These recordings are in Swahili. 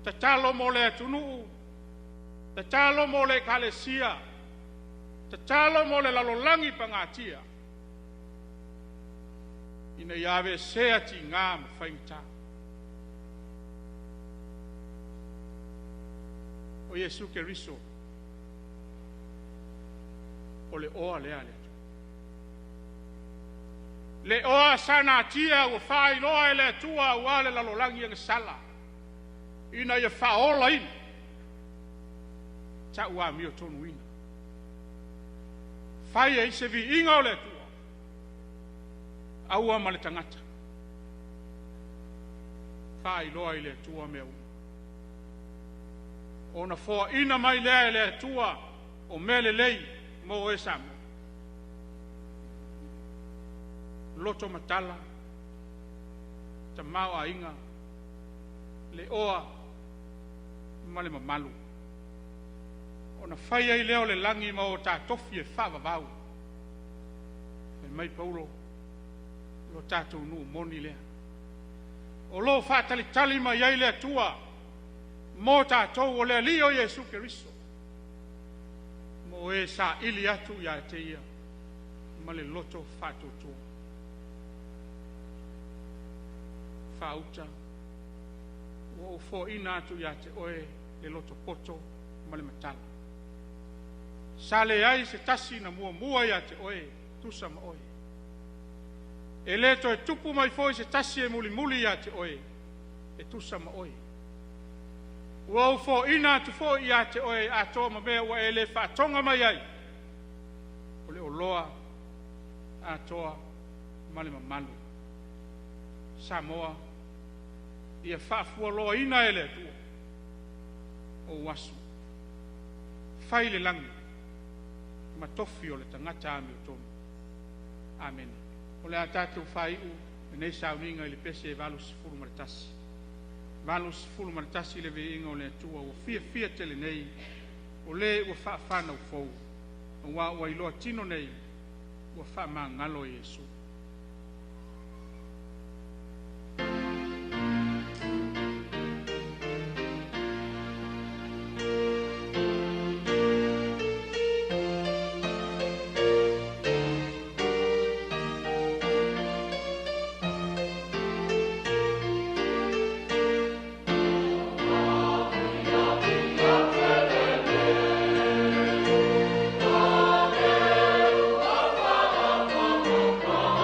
tatalo mo le atunu, tatalo mo le kalesia, tatalo mo le lalolangi pangatia. Ina yave sea ti ngā mawhaingta. O Yesu Keriso, o le oa lea le atu. Le oa sana tia ua whailoa e le atua ua le lalolangi ang sala. Ina ia whaola ina. Ta ua mio tonu ina. Whai e se vi inga o le atua. Aua ma le tangata. Whailoa i le atua mea uma. Ona foa ina mai lea le atua o mele lei mo e samu. Loto matala, ta mau a inga, le oa, ma le mamalu. Ona whaia i leo le langi ma o ta tofi e whavavau. E mai paulo, lo tātou nu moni lea. O lo whātali tali ma iai lea tua, mo tātou o lea li o Yesu Keriso. Mo e sa ili atu ia te ia, ma le loto whātou tua. Whauta, o fo ina atu ia te oe le loto poto ma le matala. Sale ai se tasi na mua ia te oe, tusa ma oe. E leto e tupu mai foi se tasi e muli ia te oe, e tusa ma oe. Ua fo ina atu fo ia te oe atoa ma mea ua e le whaatonga mai ai. O le o loa atoa ma le mamalu. Samoa ia whaafua loa ina ele atua o wasu whai le langi ma tofi o le tangata ame o tomu. Amen. O le a tātou whai u nei sauninga i le pese e valu sifuru maritasi. Valu sifuru maritasi le veinga o le atua o fia tele nei o le ua whaafana u fau o wa ua iloa tino nei ua whaama ngalo Yesu. Oh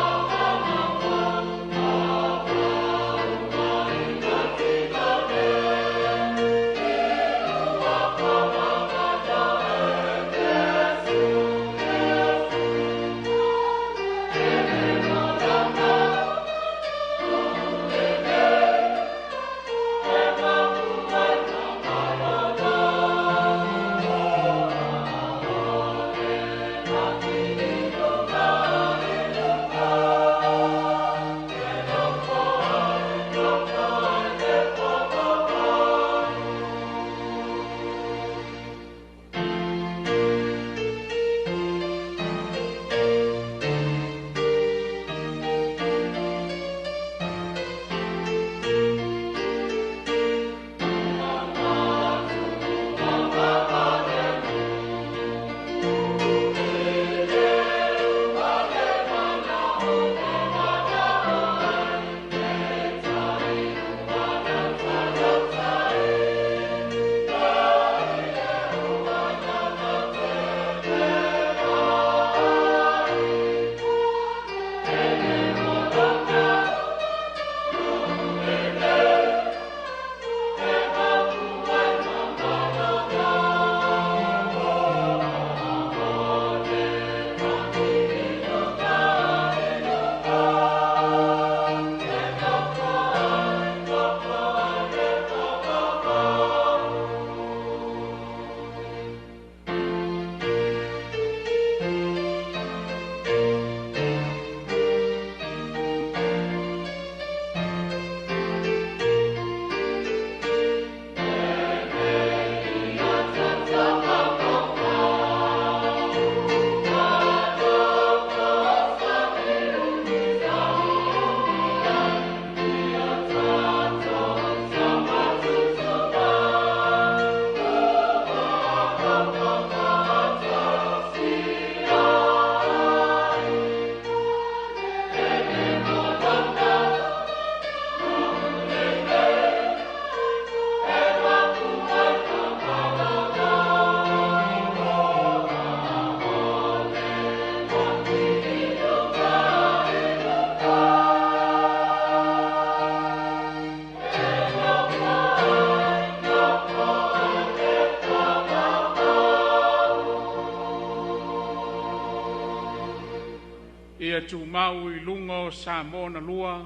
tu mau I lunga o Samoa lua,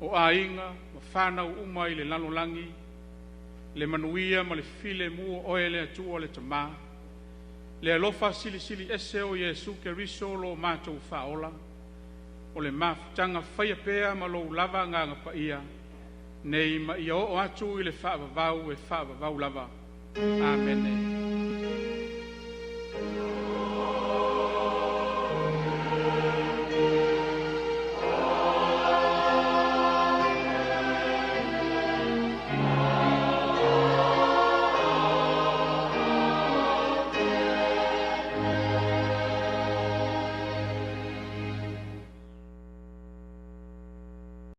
o ainga, ma whanau uma I le lalolangi, le manuia ma le file mua oe le atua le tamā, le alofa sili sili ese o Yesu Keriso lo mātou whaola, o le mafutanga whaia pēa ma lo lava nganga pa ia, nei ma ia o atu I le whaavavau e whaavavau lava. Amen.